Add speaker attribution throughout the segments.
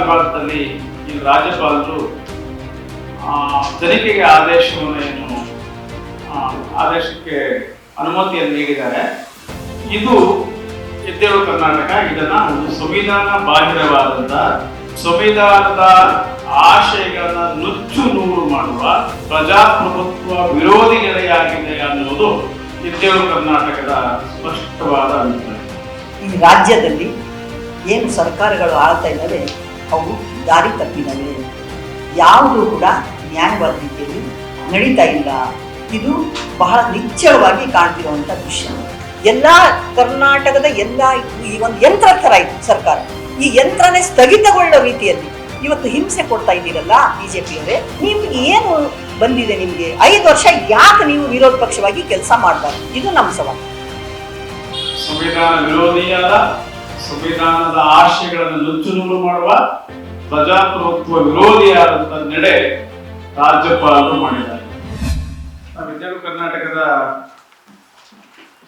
Speaker 1: ವಿಭಾಗದಲ್ಲಿ ಈ ರಾಜ್ಯಪಾಲರು ತನಿಖೆಗೆ ಆದೇಶಕ್ಕೆ ಅನುಮತಿಯನ್ನು ನೀಡಿದ್ದಾರೆ. ಇದು ಎದ್ದೇಳು ಕರ್ನಾಟಕ ಇದನ್ನ ಒಂದು ಸಂವಿಧಾನ ಬಾಹಿರವಾದಂತ ಸಂವಿಧಾನದ ಆಶಯಗಳನ್ನ ನುಚ್ಚು ನೂರು ಮಾಡುವ ಪ್ರಜಾಪ್ರಭುತ್ವ ವಿರೋಧಿ ನಡೆಯಾಗಿದೆ ಅನ್ನುವುದು ಎದ್ದೇಳು ಕರ್ನಾಟಕದ ಸ್ಪಷ್ಟವಾದ ಅಭಿಪ್ರಾಯ.
Speaker 2: ಈ ರಾಜ್ಯದಲ್ಲಿ ಏನು ಸರ್ಕಾರಗಳು ಆಳ್ತಾ ಇದ್ದಾವೆ ಅವು ದಾರಿ ತಪ್ಪಿದವೆ. ಯಾವುದೂ ಕೂಡ ನ್ಯಾಯವಾದ ರೀತಿಯಲ್ಲಿ ನಡೀತಾ ಇಲ್ಲ. ಇದು ಬಹಳ ನಿಚ್ಚಳವಾಗಿ ಕಾಣ್ತಿರುವಂಥ ದೃಶ್ಯ. ಎಲ್ಲ ಕರ್ನಾಟಕದ ಎಲ್ಲ ಈ ಒಂದು ಯಂತ್ರ ಥರ ಇತ್ತು ಸರ್ಕಾರ. ಈ ಯಂತ್ರನೇ ಸ್ಥಗಿತಗೊಳ್ಳೋ ರೀತಿಯಲ್ಲಿ ಇವತ್ತು ಹಿಂಸೆ ಕೊಡ್ತಾ ಇದ್ದೀರಲ್ಲ ಬಿಜೆಪಿಯವರೇ. ನಿಮ್ಗೆ ಏನು ಬಂದಿದೆ? ನಿಮಗೆ 5 ವರ್ಷ ಯಾಕೆ ನೀವು ವಿರೋಧ ಪಕ್ಷವಾಗಿ ಕೆಲಸ ಮಾಡಬಾರ್ದು? ಇದು ನಮ್ಮ ಸವಾಲು.
Speaker 1: ಸಂವಿಧಾನ ವಿರೋಧಿಯಾದ ಸಂವಿಧಾನದ ಆಶಯಗಳನ್ನು ನುಚ್ಚು ನೂರು ಮಾಡುವ ಪ್ರಜಾಪ್ರಭುತ್ವ ವಿರೋಧಿಯಾದಂತ ನಡೆ ರಾಜ್ಯಪಾಲರು ಮಾಡಿದ್ದಾರೆ. ಎದ್ದೇಳು ಕರ್ನಾಟಕದ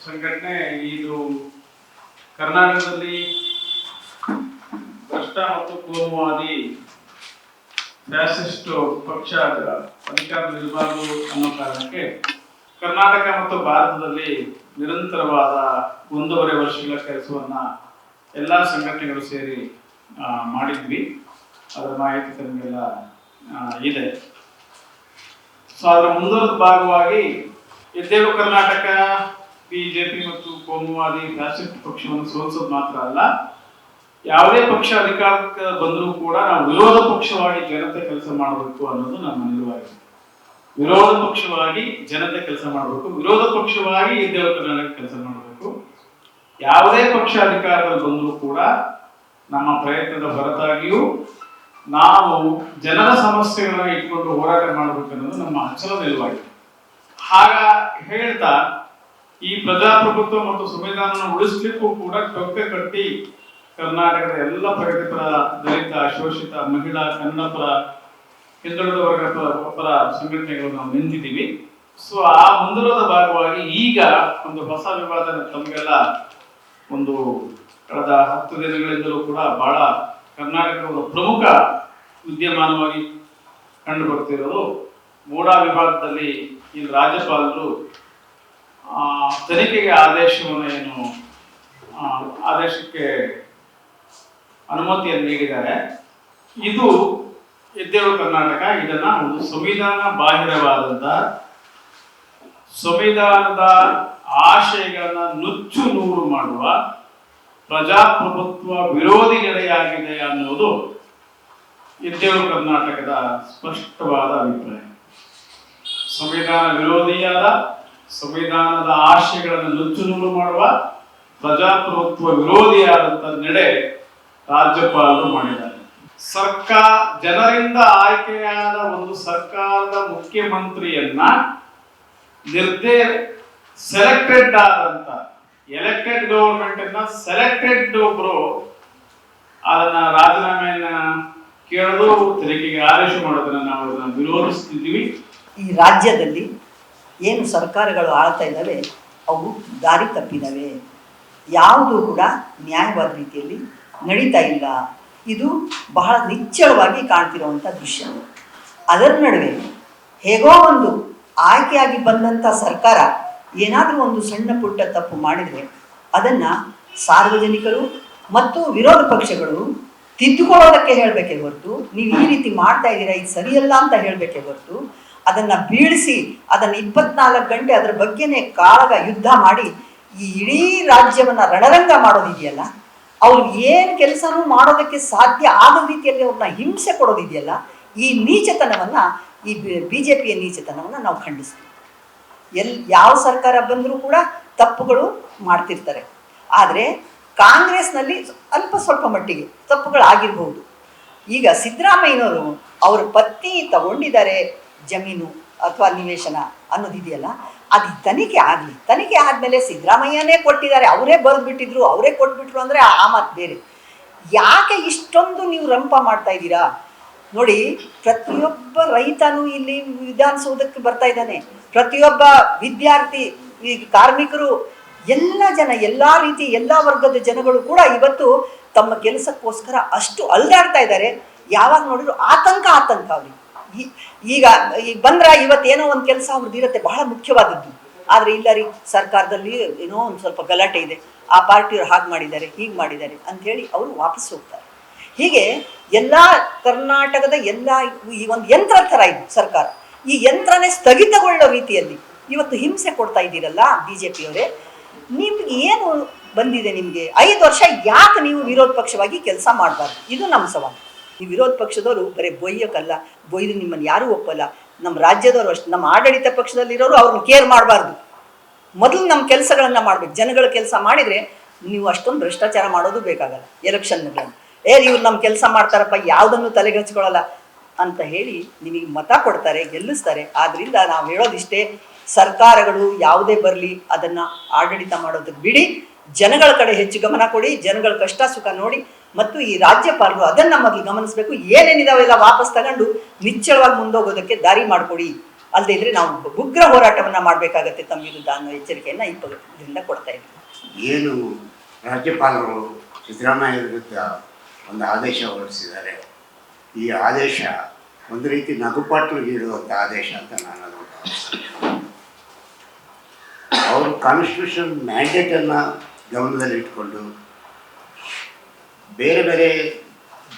Speaker 1: ಸಂಘಟನೆ ಇದು ಕರ್ನಾಟಕದಲ್ಲಿ ಭ್ರಷ್ಟ ಮತ್ತು ಕೋಮುವಾದಿ ಫ್ಯಾಸಿಸ್ಟ್ ಪಕ್ಷ ಅಧಿಕಾರದಲ್ಲಿರಬಾರದು ಅನ್ನೋ ಕಾರಣಕ್ಕೆ ಕರ್ನಾಟಕ ಮತ್ತು ಭಾರತದಲ್ಲಿ ನಿರಂತರವಾದ 1.5 ವರ್ಷಗಳ ಕೆಲಸವನ್ನ ಎಲ್ಲ ಸಂಘಟನೆಗಳು ಸೇರಿ ಮಾಡಿದ್ವಿ. ಅದರ ಮಾಹಿತಿ ತಮಗೆಲ್ಲ ಇದೆ. ಸೊ ಅದರ ಮುಂದುವರೆದ ಭಾಗವಾಗಿ ಎದ್ದೇಳು ಕರ್ನಾಟಕ ಬಿಜೆಪಿ ಮತ್ತು ಕೋಮುವಾದಿ ಫ್ಯಾಸಿಸ್ಟ್ ಪಕ್ಷವನ್ನು ಸೋಲಿಸೋದು ಮಾತ್ರ ಅಲ್ಲ, ಯಾವುದೇ ಪಕ್ಷ ಅಧಿಕಾರಕ್ಕೆ ಬಂದರೂ ಕೂಡ ನಾವು ವಿರೋಧ ಪಕ್ಷವಾಗಿ ಜನತೆ ಕೆಲಸ ಮಾಡಬೇಕು ಅನ್ನೋದು ನಮ್ಮ ನಿಲುವಾಗಿದೆ. ವಿರೋಧ ಪಕ್ಷವಾಗಿ ಜನತೆ ಕೆಲಸ ಮಾಡಬೇಕು, ವಿರೋಧ ಪಕ್ಷವಾಗಿ ಎದ್ದೇಳು ಕರ್ನಾಟಕ ಕೆಲಸ ಮಾಡಬೇಕು. ಯಾವುದೇ ಪಕ್ಷ ಅಧಿಕಾರದಲ್ಲಿ ಬಂದರೂ ಕೂಡ ನಮ್ಮ ಪ್ರಯತ್ನದ ಹೊರತಾಗಿಯೂ ನಾವು ಜನರ ಸಮಸ್ಯೆಗಳನ್ನ ಇಟ್ಕೊಂಡು ಹೋರಾಟ ಮಾಡಬೇಕನ್ನೋದು ನಮ್ಮ ಅಚಲ ನಿಲುವಾಗಿದೆ. ಹಾಗ ಹೇಳ್ತಾ ಈ ಪ್ರಜಾಪ್ರಭುತ್ವ ಮತ್ತು ಸಂವಿಧಾನ ಉಳಿಸ್ಲಿಕ್ಕೂ ಕೂಡ ಟೊಕ್ಕೆ ಕಟ್ಟಿ ಕರ್ನಾಟಕದ ಎಲ್ಲ ಪ್ರಗತಿಪರ, ದಲಿತ, ಶೋಷಿತ, ಮಹಿಳಾ, ಕನ್ನಡಪರ, ಹಿಂದುಳಿದ ವರ್ಗದ ಪರ ಸಂಘಟನೆಗಳು ನಾವು ನಿಂತಿದ್ದೀವಿ. ಸೊ ಆ ಮುಂದುವರೆದ ಭಾಗವಾಗಿ ಈಗ ಒಂದು ಹೊಸ ವಿವಾದ ತಮಗೆಲ್ಲ ಒಂದು ಕಳೆದ 10 ದಿನಗಳಿಂದಲೂ ಕೂಡ ಬಹಳ ಕರ್ನಾಟಕದ ಒಂದು ಪ್ರಮುಖ ವಿದ್ಯಮಾನವಾಗಿ ಕಂಡು ಬರ್ತಿರೋದು ಮೂಡಾ ವಿಭಾಗದಲ್ಲಿ ಈ ರಾಜ್ಯಪಾಲರು ತನಿಖೆಗೆ ಆದೇಶಕ್ಕೆ ಅನುಮತಿಯನ್ನು ನೀಡಿದ್ದಾರೆ. ಇದು ಎದ್ದೇಳು ಕರ್ನಾಟಕ ಇದನ್ನ ಒಂದು ಸಂವಿಧಾನ ಬಾಹಿರವಾದಂತ ಸಂವಿಧಾನದ ಆಶಯಗಳನ್ನ ನುಚ್ಚು ನೂರು ಮಾಡುವ ಪ್ರಜಾಪ್ರಭುತ್ವ ವಿರೋಧಿ ನಡೆಯಾಗಿದೆ ಅನ್ನುವುದು ಎದ್ದೇಳು ಕರ್ನಾಟಕದ ಸ್ಪಷ್ಟವಾದ ಅಭಿಪ್ರಾಯ. ಸಂವಿಧಾನ ವಿರೋಧಿಯಾದ ಸಂವಿಧಾನದ ಆಶಯಗಳನ್ನು ನುಚ್ಚು ನೂರು ಮಾಡುವ ಪ್ರಜಾಪ್ರಭುತ್ವ ವಿರೋಧಿಯಾದಂತ ನಡೆ ರಾಜ್ಯಪಾಲರು ಮಾಡಿದ್ದಾರೆ. ಜನರಿಂದ ಆಯ್ಕೆಯಾದ ಒಂದು ಸರ್ಕಾರದ ಮುಖ್ಯಮಂತ್ರಿಯನ್ನ ಸೆಲೆಕ್ಟೆಡ್ ಆದಂತ ಎಲೆಕ್ಟೆಡ್ ಗವರ್ಮೆಂಟ್ ಅನ್ನ ಸೆಲೆಕ್ಟೆಡ್ ಒಬ್ರು ಅದನ್ನ ರಾಜೀನಾಮೆಯನ್ನ ಕೇಳೋದು, ತನಿಖೆಗೆ ಆದೇಶ ಮಾಡೋದನ್ನ ನಾವು ಅದನ್ನ ವಿರೋಧಿಸ್ತಿದ್ದೀವಿ.
Speaker 2: ಈ ರಾಜ್ಯದಲ್ಲಿ ಏನು ಸರ್ಕಾರಗಳು ಆಳ್ತಾ ಇದ್ದಾವೆ ಅವು ದಾರಿ ತಪ್ಪಿದವೆ. ಯಾವುದೂ ಕೂಡ ನ್ಯಾಯವಾದ ರೀತಿಯಲ್ಲಿ ನಡೀತಾ ಇಲ್ಲ. ಇದು ಬಹಳ ನಿಚ್ಚಳವಾಗಿ ಕಾಣ್ತಿರುವಂಥ ದೃಶ್ಯ. ಅದರ ನಡುವೆ ಹೇಗೋ ಒಂದು ಆಯ್ಕೆಯಾಗಿ ಬಂದಂಥ ಸರ್ಕಾರ ಏನಾದರೂ ಒಂದು ಸಣ್ಣ ಪುಟ್ಟ ತಪ್ಪು ಮಾಡಿದರೆ ಅದನ್ನು ಸಾರ್ವಜನಿಕರು ಮತ್ತು ವಿರೋಧ ಪಕ್ಷಗಳು ತಿದ್ದುಕೊಳ್ಳೋದಕ್ಕೆ ಹೇಳಬೇಕೇ ಹೊರತು, ನೀವು ಈ ರೀತಿ ಮಾಡ್ತಾ ಇದ್ದೀರಾ, ಇದು ಸರಿಯಲ್ಲ ಅಂತ ಹೇಳಬೇಕೇ ಹೊರತು, ಅದನ್ನು ಬೀಳಿಸಿ ಅದನ್ನು 24 ಗಂಟೆ ಅದರ ಬಗ್ಗೆನೇ ಕಾಳಗ ಯುದ್ಧ ಮಾಡಿ ಈ ಇಡೀ ರಾಜ್ಯವನ್ನು ರಣರಂಗ ಮಾಡೋದಿದೆಯಲ್ಲ, ಅವ್ರು ಏನು ಕೆಲಸನೂ ಮಾಡೋದಕ್ಕೆ ಸಾಧ್ಯ ಆಗದ ರೀತಿಯಲ್ಲಿ ಅವ್ರನ್ನ ಹಿಂಸೆ ಕೊಡೋದಿದೆಯಲ್ಲ, ಈ ನೀಚತನವನ್ನು, ಈ BJPಯ ನೀಚತನವನ್ನು ನಾವು ಖಂಡಿಸ್ತೀವಿ. ಯಾವ ಸರ್ಕಾರ ಬಂದರೂ ಕೂಡ ತಪ್ಪುಗಳು ಮಾಡ್ತಿರ್ತಾರೆ. ಆದರೆ ಕಾಂಗ್ರೆಸ್ನಲ್ಲಿ ಅಲ್ಪ ಸ್ವಲ್ಪ ಮಟ್ಟಿಗೆ ತಪ್ಪುಗಳಾಗಿರ್ಬೋದು. ಈಗ ಸಿದ್ದರಾಮಯ್ಯನವರು ಅವ್ರ ಪತ್ನಿ ತಗೊಂಡಿದ್ದಾರೆ ಜಮೀನು ಅಥವಾ ನಿವೇಶನ ಅನ್ನೋದಿದೆಯಲ್ಲ, ಅದು ತನಿಖೆ ಆಗಲಿ. ತನಿಖೆ ಆದಮೇಲೆ ಸಿದ್ದರಾಮಯ್ಯನೇ ಕೊಟ್ಟಿದ್ದಾರೆ, ಅವರೇ ಬರೆದು ಬಿಟ್ಟಿದ್ರು, ಅವರೇ ಕೊಟ್ಬಿಟ್ರು ಅಂದರೆ ಆ ಮಾತು ಬೇರೆ. ಯಾಕೆ ಇಷ್ಟೊಂದು ನೀವು ರಂಪ ಮಾಡ್ತಾ ಇದ್ದೀರಾ? ನೋಡಿ, ಪ್ರತಿಯೊಬ್ಬ ರೈತನೂ ಇಲ್ಲಿ ವಿಧಾನಸೌಧಕ್ಕೆ ಬರ್ತಾ ಇದ್ದಾನೆ, ಪ್ರತಿಯೊಬ್ಬ ವಿದ್ಯಾರ್ಥಿ, ಈ ಕಾರ್ಮಿಕರು, ಎಲ್ಲ ಜನ, ಎಲ್ಲ ರೀತಿ ಎಲ್ಲ ವರ್ಗದ ಜನಗಳು ಕೂಡ ಇವತ್ತು ತಮ್ಮ ಕೆಲಸಕ್ಕೋಸ್ಕರ ಅಷ್ಟು ಅಲ್ದಾಡ್ತಾ ಇದ್ದಾರೆ. ಯಾವಾಗ ನೋಡಿದ್ರು ಆತಂಕ ಅವ್ರಿಗೆ. ಈಗ ಬಂದ್ರ ಇವತ್ತೇನೋ ಒಂದು ಕೆಲಸ ಅವ್ರದ್ದು ಇರುತ್ತೆ ಬಹಳ ಮುಖ್ಯವಾದದ್ದು, ಆದರೆ ಇಲ್ಲ ರೀ ಸರ್ಕಾರದಲ್ಲಿ ಏನೋ ಒಂದು ಸ್ವಲ್ಪ ಗಲಾಟೆ ಇದೆ, ಆ ಪಾರ್ಟಿಯವ್ರು ಹಾಗೆ ಮಾಡಿದ್ದಾರೆ ಹೀಗೆ ಮಾಡಿದ್ದಾರೆ ಅಂಥೇಳಿ ಅವರು ವಾಪಸ್ ಹೋಗ್ತಾರೆ. ಹೀಗೆ ಎಲ್ಲ ಕರ್ನಾಟಕದ ಎಲ್ಲ ಈ ಒಂದು ಯಂತ್ರ ಥರ ಇದು ಸರ್ಕಾರ. ಈ ಯಂತ್ರನೇ ಸ್ಥಗಿತಗೊಳ್ಳೋ ರೀತಿಯಲ್ಲಿ ಇವತ್ತು ಹಿಂಸೆ ಕೊಡ್ತಾ ಇದ್ದೀರಲ್ಲ BJP-ಯವರೇ. ನಿಮ್ಗೆ ಏನು ಬಂದಿದೆ? ನಿಮಗೆ 5 ವರ್ಷ ಯಾಕೆ ನೀವು ವಿರೋಧ ಪಕ್ಷವಾಗಿ ಕೆಲಸ ಮಾಡಬಾರ್ದು? ಇದು ನಮ್ಮ ಸವಾಲು. ಈ ವಿರೋಧ ಪಕ್ಷದವರು ಬರೀ ಬೊಯ್ಯೋಕ್ಕಲ್ಲ, ಬೊಯ್ದು ನಿಮ್ಮನ್ನು ಯಾರೂ ಒಪ್ಪಲ್ಲ. ನಮ್ಮ ರಾಜ್ಯದವರು ಅಷ್ಟು, ನಮ್ಮ ಆಡಳಿತ ಪಕ್ಷದಲ್ಲಿರೋರು ಅವ್ರನ್ನ ಕೇರ್ ಮಾಡಬಾರ್ದು. ಮೊದಲು ನಮ್ಮ ಕೆಲಸಗಳನ್ನು ಮಾಡಬೇಕು. ಜನಗಳ ಕೆಲಸ ಮಾಡಿದರೆ ನೀವು ಅಷ್ಟೊಂದು ಭ್ರಷ್ಟಾಚಾರ ಮಾಡೋದು ಬೇಕಾಗಲ್ಲ. ಎಲೆಕ್ಷನ್ಗಳನ್ನು ಇವ್ರು ನಮ್ಮ ಕೆಲಸ ಮಾಡ್ತಾರಪ್ಪ, ಯಾವುದನ್ನು ತಲೆಗೆ ಹಚ್ಕೊಳ್ಳಲ್ಲ ಅಂತ ಹೇಳಿ ನಿಮಗೆ ಮತ ಕೊಡ್ತಾರೆ, ಗೆಲ್ಲಿಸ್ತಾರೆ. ಆದ್ದರಿಂದ ನಾವು ಹೇಳೋದಿಷ್ಟೇ, ಸರ್ಕಾರಗಳು ಯಾವುದೇ ಬರಲಿ ಅದನ್ನು ಆಡಳಿತ ಮಾಡೋದಕ್ಕೆ ಬಿಡಿ, ಜನಗಳ ಕಡೆ ಹೆಚ್ಚು ಗಮನ ಕೊಡಿ, ಜನಗಳ ಕಷ್ಟ ಸುಖ ನೋಡಿ. ಮತ್ತು ಈ ರಾಜ್ಯಪಾಲರು ಅದನ್ನು ಮೊದಲು ಗಮನಿಸಬೇಕು. ಏನೇನಿದಾವೆಲ್ಲ ವಾಪಸ್ ತಗೊಂಡು ನಿಚ್ಚಳವಾಗಿ ಮುಂದೋಗೋದಕ್ಕೆ ದಾರಿ ಮಾಡಿಕೊಡಿ. ಅಲ್ಲದೆ ಇದ್ರೆ ನಾವು ಉಗ್ರ ಹೋರಾಟವನ್ನು ಮಾಡಬೇಕಾಗತ್ತೆ ತಮ್ಮ ವಿರುದ್ಧ ಅನ್ನೋ ಎಚ್ಚರಿಕೆಯನ್ನು ಇದರಿಂದ ಕೊಡ್ತಾ ಇದ್ದೀವಿ.
Speaker 3: ಏನು ರಾಜ್ಯಪಾಲರು ಸಿದ್ದರಾಮಯ್ಯ ವಿರುದ್ಧ ಒಂದು ಆದೇಶ ಹೊರಡಿಸಿದ್ದಾರೆ, ಈ ಆದೇಶ ಒಂದು ರೀತಿ ನಗುಪಾಟ್ಲಿಗೆ ಇಡುವಂಥ ಆದೇಶ ಅಂತ ನಾನು ಅದನ್ನು ಭಾವಿಸ್ತೀನಿ. ಅವರು ಕಾನ್ಸ್ಟಿಟ್ಯೂಷನ್ ಮ್ಯಾಂಡೇಟನ್ನು ಗಮನದಲ್ಲಿಟ್ಕೊಂಡು ಬೇರೆ ಬೇರೆ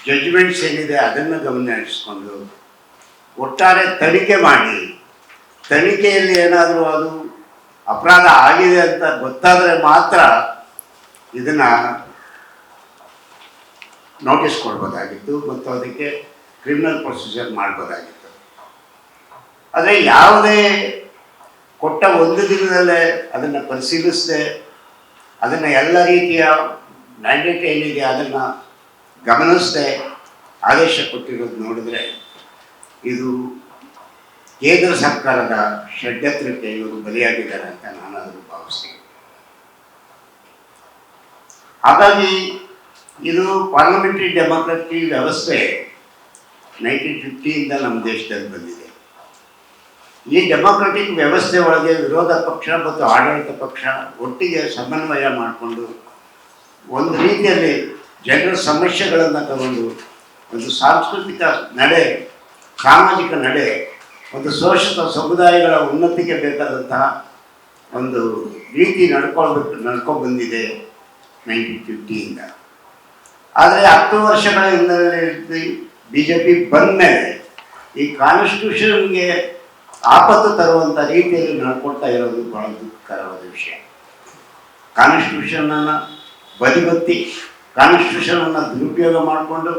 Speaker 3: ಜಡ್ಜ್ಮೆಂಟ್ಸ್ ಏನಿದೆ ಅದನ್ನು ಗಮನದಲ್ಲಿರಿಸ್ಕೊಂಡು ಒಟ್ಟಾರೆ ತನಿಖೆ ಮಾಡಿ, ತನಿಖೆಯಲ್ಲಿ ಏನಾದರೂ ಅದು ಅಪರಾಧ ಆಗಿದೆ ಅಂತ ಗೊತ್ತಾದರೆ ಮಾತ್ರ ಇದನ್ನು ನೋಟಿಸ್ ಕೊಡ್ಬೋದಾಗಿತ್ತು ಮತ್ತು ಅದಕ್ಕೆ ಕ್ರಿಮಿನಲ್ ಪ್ರೊಸೀಜರ್ ಮಾಡ್ಬೋದಾಗಿತ್ತು. ಆದರೆ ಯಾವುದೇ ಕೊಟ್ಟ ಒಂದು ದಿನದಲ್ಲೇ ಅದನ್ನು ಪರಿಶೀಲಿಸದೆ, ಅದನ್ನು ಎಲ್ಲ ರೀತಿಯ ಮ್ಯಾಂಡೇಟ್ ಏನಿದೆ ಅದನ್ನು ಗಮನಿಸದೆ ಆದೇಶ ಕೊಟ್ಟಿರೋದು ನೋಡಿದ್ರೆ ಇದು ಕೇಂದ್ರ ಸರ್ಕಾರದ ಷಡ್ಯಂತ್ರಕ್ಕೆ ಇವರು ಬಲಿಯಾಗಿದ್ದಾರೆ ಅಂತ ನಾನು ಅದನ್ನು ಭಾವಿಸ್ತೀನಿ. ಹಾಗಾಗಿ ಇದು ಪಾರ್ಲಿಮೆಂಟರಿ ಡೆಮೋಕ್ರಟಿಕ್ ವ್ಯವಸ್ಥೆ 1950 ನಮ್ಮ ದೇಶದಲ್ಲಿ ಬಂದಿದೆ. ಈ ಡೆಮೋಕ್ರೆಟಿಕ್ ವ್ಯವಸ್ಥೆ ಒಳಗೆ ವಿರೋಧ ಪಕ್ಷ ಮತ್ತು ಆಡಳಿತ ಪಕ್ಷ ಒಟ್ಟಿಗೆ ಸಮನ್ವಯ ಮಾಡಿಕೊಂಡು ಒಂದು ರೀತಿಯಲ್ಲಿ ಜನರ ಸಮಸ್ಯೆಗಳನ್ನು ತಗೊಂಡು ಒಂದು ಸಾಂಸ್ಕೃತಿಕ ನಡೆ, ಸಾಮಾಜಿಕ ನಡೆ, ಒಂದು ಶೋಷಿತ ಸಮುದಾಯಗಳ ಉನ್ನತಿಗೆ ಬೇಕಾದಂತಹ ಒಂದು ರೀತಿ ನಡ್ಕೊಂಡು ಬಂದಿದೆ 1950ಇಂದ. ಆದರೆ 10 ವರ್ಷಗಳ ಹಿನ್ನೆಲೆಯಲ್ಲಿ BJP ಬಂದ ಮೇಲೆ ಈ ಕಾನ್ಸ್ಟಿಟ್ಯೂಷನ್ಗೆ ಆಪತ್ತು ತರುವಂಥ ರೀತಿಯಲ್ಲಿ ನಡ್ಕೊಳ್ತಾ ಇರೋದು ಬಹಳ ದುಃಖಕರವಾದ ವಿಷಯ. ಕಾನ್ಸ್ಟಿಟ್ಯೂಷನನ್ನು ಬದಿಗೊತ್ತಿ, ಕಾನ್ಸ್ಟಿಟ್ಯೂಷನನ್ನು ದುರುಪಯೋಗ ಮಾಡಿಕೊಂಡು,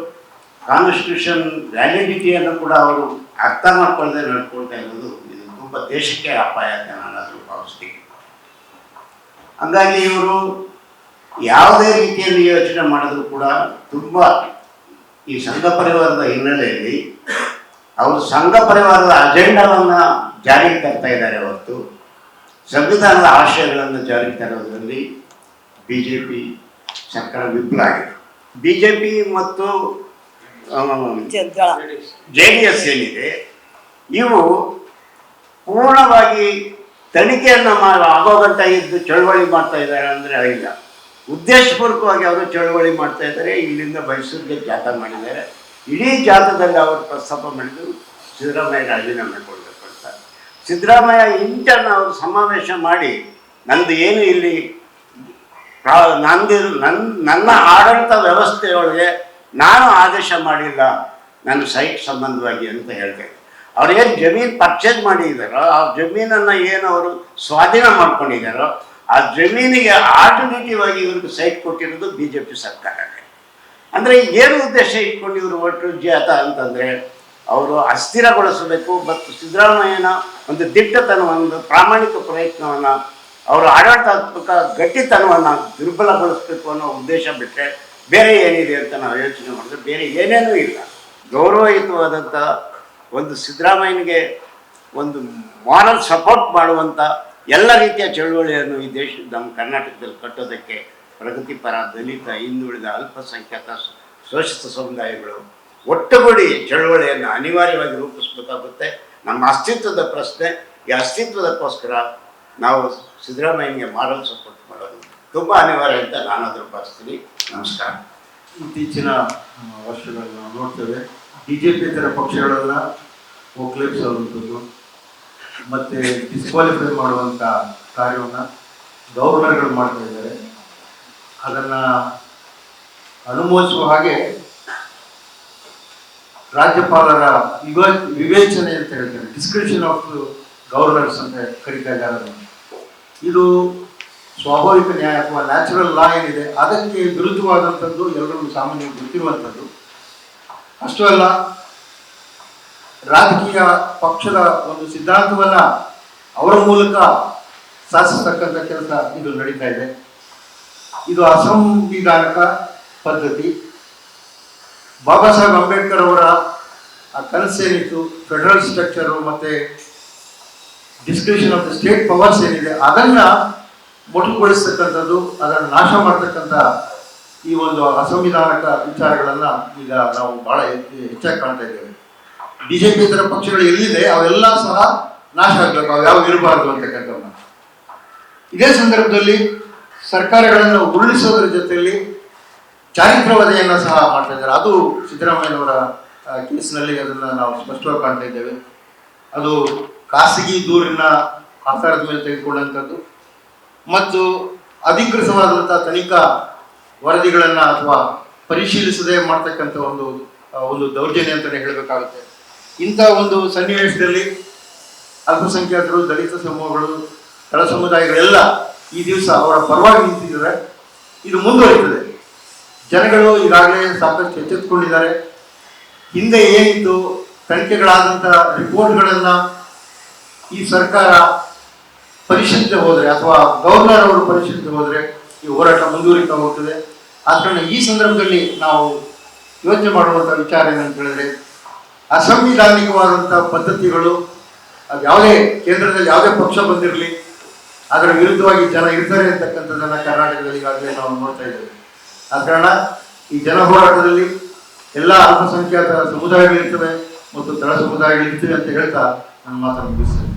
Speaker 3: ಕಾನ್ಸ್ಟಿಟ್ಯೂಷನ್ ವ್ಯಾಲಿಡಿಟಿಯನ್ನು ಕೂಡ ಅವರು ಅರ್ಥ ಮಾಡ್ಕೊಳ್ಳದೆ ನಡ್ಕೊಳ್ತಾ ಇರೋದು ಇದು ತುಂಬ ದೇಶಕ್ಕೆ ಅಪಾಯ ಅಂತ ನಾನು ಅದು ಭಾವಿಸ್ತೀನಿ. ಹಾಗಾಗಿ ಇವರು ಯಾವುದೇ ರೀತಿಯಲ್ಲಿ ಯೋಚನೆ ಮಾಡಿದ್ರು ಕೂಡ ತುಂಬ ಈ ಸಂಘ ಪರಿವಾರದ ಹಿನ್ನೆಲೆಯಲ್ಲಿ ಅವರು ಸಂಘ ಪರಿವಾರದ ಅಜೆಂಡಾವನ್ನು ಜಾರಿಗೆ ತರ್ತಾ ಇದ್ದಾರೆ ಹೊರತು ಸಂವಿಧಾನದ ಆಶಯಗಳನ್ನು ಜಾರಿಗೆ ತರೋದರಲ್ಲಿ BJP ಸರ್ಕಾರ ವಿಫಲ ಆಗಿದೆ. BJP ಮತ್ತು JDS ಏನಿದೆ ಇವು ಪೂರ್ಣವಾಗಿ ತನಿಖೆಯನ್ನು ಆಗೋಗಂಟ ಇದ್ದು ಚಳವಳಿ ಮಾಡ್ತಾ ಇದ್ದಾರೆ ಅಂದರೆ ಇಲ್ಲ, ಉದ್ದೇಶಪೂರ್ವಕವಾಗಿ ಅವರು ಚಳವಳಿ ಮಾಡ್ತಾ ಇದ್ದಾರೆ. ಇಲ್ಲಿಂದ ಮೈಸೂರಿಗೆ ಜಾಥಾ ಮಾಡಿದ್ದಾರೆ. ಇಡೀ ಜಾಥಾದಲ್ಲಿ ಅವರು ಪ್ರಸ್ತಾಪ ಮಾಡಿದ್ದು ಸಿದ್ದರಾಮಯ್ಯ ರಾಜೀನಾಮೆ ಕೊಡಬೇಕು ಅಂತ. ಸಿದ್ದರಾಮಯ್ಯ ಇಂಟರ್ನ ಅವರು ಸಮಾವೇಶ ಮಾಡಿ ನಂದು ಏನು ಇಲ್ಲಿ ನನ್ನ ಆಡಳಿತ ವ್ಯವಸ್ಥೆಯೊಳಗೆ ನಾನು ಆದೇಶ ಮಾಡಿಲ್ಲ ನನ್ನ ಸೈಟ್ ಸಂಬಂಧವಾಗಿ ಅಂತ ಹೇಳ್ತಾರೆ. ಅವ್ರು ಏನು ಜಮೀನು ಪರ್ಚೇಸ್ ಮಾಡಿದ್ದಾರೋ ಆ ಜಮೀನನ್ನು ಏನು ಅವರು ಸ್ವಾಧೀನ ಮಾಡ್ಕೊಂಡಿದ್ದಾರೋ ಆ ಜಮೀನಿಗೆ ಆಲ್ಟರ್ನೇಟಿವ್ ಆಗಿ ಇವ್ರಿಗೆ ಸೈಟ್ ಕೊಟ್ಟಿರೋದು BJP ಸರ್ಕಾರ. ಅಂದರೆ ಏನು ಉದ್ದೇಶ ಇಟ್ಕೊಂಡು ಇವರು ಒಟ್ಟು ಜಾಥಾ ಅಂತಂದರೆ ಅವರು ಅಸ್ಥಿರಗೊಳಿಸಬೇಕು ಮತ್ತು ಸಿದ್ದರಾಮಯ್ಯನ ಒಂದು ದಿಟ್ಟತನವನ್ನು, ಪ್ರಾಮಾಣಿಕ ಪ್ರಯತ್ನವನ್ನು, ಅವರು ಆಡಳಿತಾತ್ಮಕ ಗಟ್ಟಿತನವನ್ನು ದುರ್ಬಲಗೊಳಿಸಬೇಕು ಅನ್ನೋ ಉದ್ದೇಶ ಬಿಟ್ಟರೆ ಬೇರೆ ಏನಿದೆ ಅಂತ ನಾವು ಯೋಚನೆ ಮಾಡಿದ್ರೆ ಬೇರೆ ಏನೇನೂ ಇಲ್ಲ. ಗೌರವಯುತವಾದಂಥ ಒಂದು ಸಿದ್ದರಾಮಯ್ಯನಿಗೆ ಒಂದು ಮಾರಲ್ ಸಪೋರ್ಟ್ ಮಾಡುವಂಥ ಎಲ್ಲ ರೀತಿಯ ಚಳುವಳಿಯನ್ನು ಈ ದೇಶದ ನಮ್ಮ ಕರ್ನಾಟಕದಲ್ಲಿ ಕಟ್ಟೋದಕ್ಕೆ ಪ್ರಗತಿಪರ, ದಲಿತ, ಹಿಂದುಳಿದ, ಅಲ್ಪಸಂಖ್ಯಾತ, ಶೋಷಿತ ಸಮುದಾಯಗಳು ಒಟ್ಟುಗೂಡಿ ಚಳುವಳಿಯನ್ನು ಅನಿವಾರ್ಯವಾಗಿ ರೂಪಿಸಬೇಕಾಗುತ್ತೆ. ನಮ್ಮ ಅಸ್ತಿತ್ವದ ಪ್ರಶ್ನೆ, ಈ ಅಸ್ತಿತ್ವದಕ್ಕೋಸ್ಕರ ನಾವು ಸಿದ್ದರಾಮಯ್ಯನಿಗೆ ಮಾರಲ್ ಸಪೋರ್ಟ್ ಮಾಡೋದು ತುಂಬ ಅನಿವಾರ್ಯ ಅಂತ ನಾನು ಅದನ್ನು ಭಾವಿಸ್ತೀನಿ. ನಮಸ್ಕಾರ.
Speaker 4: ಇತ್ತೀಚಿನ ವರ್ಷಗಳಲ್ಲಿ ನಾವು ನೋಡ್ತೇವೆ BJPಯೇತರ ಪಕ್ಷಗಳನ್ನು ಒಕ್ಕಲೆಬ್ಸುವಂಥದ್ದು ಮತ್ತು ಡಿಸ್ಕ್ವಾಲಿಫೈ ಮಾಡುವಂಥ ಕಾರ್ಯವನ್ನು ಗವರ್ನರ್ಗಳು ಮಾಡ್ತಾ ಇದ್ದಾರೆ. ಅದನ್ನು ಅನುಮೋದಿಸುವ ಹಾಗೆ ರಾಜ್ಯಪಾಲರ ವಿವೇಚನೆ ಅಂತ ಹೇಳ್ತಾರೆ, ಡಿಸ್ಕ್ರಿಷನ್ ಆಫ್ ಗವರ್ನರ್ಸ್ ಅಂತ ಕರೀತಾ ಇದ್ದಾರೆ. ಇದು ಸ್ವಾಭಾವಿಕ ನ್ಯಾಯ ಅಥವಾ ನ್ಯಾಚುರಲ್ ಲಾ ಏನಿದೆ ಅದಕ್ಕೆ ವಿರುದ್ಧವಾದಂಥದ್ದು ಎಲ್ಲರಿಗೂ ಸಾಮಾನ್ಯವಾಗಿ ಗೊತ್ತಿರುವಂಥದ್ದು. ಅಷ್ಟೂ ಅಲ್ಲ, ರಾಜಕೀಯ ಪಕ್ಷದ ಒಂದು ಸಿದ್ಧಾಂತವನ್ನು ಅವರ ಮೂಲಕ ಸಾಧಿಸತಕ್ಕಂಥ ಕೆಲಸ ಇದು ನಡೀತಾ ಇದೆ. ಇದು ಅಸಂವಿಧಾನಿಕ ಪದ್ಧತಿ. ಬಾಬಾ ಸಾಹೇಬ್ ಅಂಬೇಡ್ಕರ್ ಅವರ ಆ ಕನಸೇನಿತ್ತು, ಫೆಡರಲ್ ಸ್ಟ್ರಕ್ಚರು ಮತ್ತು discretion of the state powers ಏನಿದೆ ಅದನ್ನು ಮೊಟಕುಗೊಳಿಸ್ತಕ್ಕಂಥದ್ದು, ಅದನ್ನು ನಾಶ ಮಾಡ್ತಕ್ಕಂಥ ಈ ಒಂದು ಅಸಂವಿಧಾನಿಕ ವಿಚಾರಗಳನ್ನು ಈಗ ನಾವು ಬಹಳ ಹೆಚ್ಚಾಗಿ ಕಾಣ್ತಾ ಇದ್ದೇವೆ. BJPಯೇತರ ಪಕ್ಷಗಳು ಎಲ್ಲಿದೆ ಅವೆಲ್ಲ ಸಹ ನಾಶ ಆಗಬೇಕು, ಅವು ಯಾವ ಇರಬಾರ್ದು ಅಂತಕ್ಕಂಥವ್ನ. ಇದೇ ಸಂದರ್ಭದಲ್ಲಿ ಸರ್ಕಾರಗಳನ್ನು ಉರುಳಿಸೋದ್ರ ಜೊತೆಯಲ್ಲಿ ಚಾರಿತ್ರವಧೆಯನ್ನು ಸಹ ಮಾಡ್ತಾ ಇದ್ದಾರೆ. ಅದು ಸಿದ್ದರಾಮಯ್ಯನವರ ಕೇಸಿನಲ್ಲಿ ಅದನ್ನು ನಾವು ಸ್ಪಷ್ಟವಾಗಿ ಕಾಣ್ತಾ ಇದ್ದೇವೆ. ಅದು ಖಾಸಗಿ ದೂರಿನ ಆಧಾರದ ಮೇಲೆ ತೆಗೆದುಕೊಂಡಂಥದ್ದು ಮತ್ತು ಅಧಿಕೃತವಾದಂಥ ತನಿಖಾ ವರದಿಗಳನ್ನು ಅಥವಾ ಪರಿಶೀಲಿಸದೆ ಮಾಡ್ತಕ್ಕಂಥ ಒಂದು ದೌರ್ಜನ್ಯ ಅಂತಲೇ ಹೇಳಬೇಕಾಗುತ್ತೆ. ಇಂಥ ಒಂದು ಸನ್ನಿವೇಶದಲ್ಲಿ ಅಲ್ಪಸಂಖ್ಯಾತರು, ದಲಿತ ಸಮೂಹಗಳು, ತಳ ಸಮುದಾಯಗಳೆಲ್ಲ ಈ ದಿವಸ ಅವರ ಪರವಾಗಿ ನಿಂತಿದ್ದಾರೆ. ಇದು ಮುಂದುವರಿತದೆ. ಜನಗಳು ಈಗಾಗಲೇ ಸಾಕಷ್ಟು ಎಚ್ಚೆತ್ತುಕೊಂಡಿದ್ದಾರೆ. ಹಿಂದೆ ಏನಿತ್ತು, ತನಿಖೆಗಳಾದಂಥ ರಿಪೋರ್ಟ್ಗಳನ್ನು ಈ ಸರ್ಕಾರ ಪರಿಶೀಲಿಸದೆ ಹೋದರೆ ಅಥವಾ ಗವರ್ನರ್ ಅವರು ಪರಿಶೀಲಿಸದೆ ಹೋದರೆ ಈ ಹೋರಾಟ ಮುಂದುವರಿತಾ ಹೋಗ್ತದೆ. ಆದ ಕಾರಣ ಈ ಸಂದರ್ಭದಲ್ಲಿ ನಾವು ಯೋಚನೆ ಮಾಡುವಂಥ ವಿಚಾರ ಏನಂತ ಹೇಳಿದ್ರೆ, ಅಸಂವಿಧಾನಿಕವಾದಂಥ ಪದ್ಧತಿಗಳು ಅದು ಯಾವುದೇ ಕೇಂದ್ರದಲ್ಲಿ ಯಾವುದೇ ಪಕ್ಷ ಬಂದಿರಲಿ ಅದರ ವಿರುದ್ಧವಾಗಿ ಜನ ಇರ್ತಾರೆ ಅಂತಕ್ಕಂಥದ್ದನ್ನು ಕರ್ನಾಟಕದಲ್ಲಿ ಈಗಾಗಲೇ ನಾವು ನೋಡ್ತಾ ಇದ್ದೇವೆ. ಆದ ಕಾರಣ ಈ ಜನ ಹೋರಾಟದಲ್ಲಿ ಎಲ್ಲ ಅಲ್ಪಸಂಖ್ಯಾತ ಸಮುದಾಯಗಳಿರ್ತವೆ ಮತ್ತು ತಳ ಸಮುದಾಯಗಳಿರ್ತವೆ ಅಂತ ಹೇಳ್ತಾ ನನ್ನ ಮಾತನ್ನು ಮುಗಿಸ್ತೇನೆ.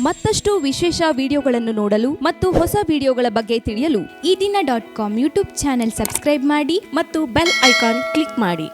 Speaker 5: ಮತ್ತಷ್ಟು ವಿಶೇಷ ವಿಡಿಯೋಗಳನ್ನು ನೋಡಲು ಮತ್ತು ಹೊಸ ವಿಡಿಯೋಗಳ ಬಗ್ಗೆ ತಿಳಿಯಲು
Speaker 6: ಈ ದಿನ .com ಯೂಟ್ಯೂಬ್ ಚಾನೆಲ್ ಸಬ್ಸ್ಕ್ರೈಬ್ ಮಾಡಿ
Speaker 5: ಮತ್ತು ಬೆಲ್ ಐಕಾನ್ ಕ್ಲಿಕ್ ಮಾಡಿ.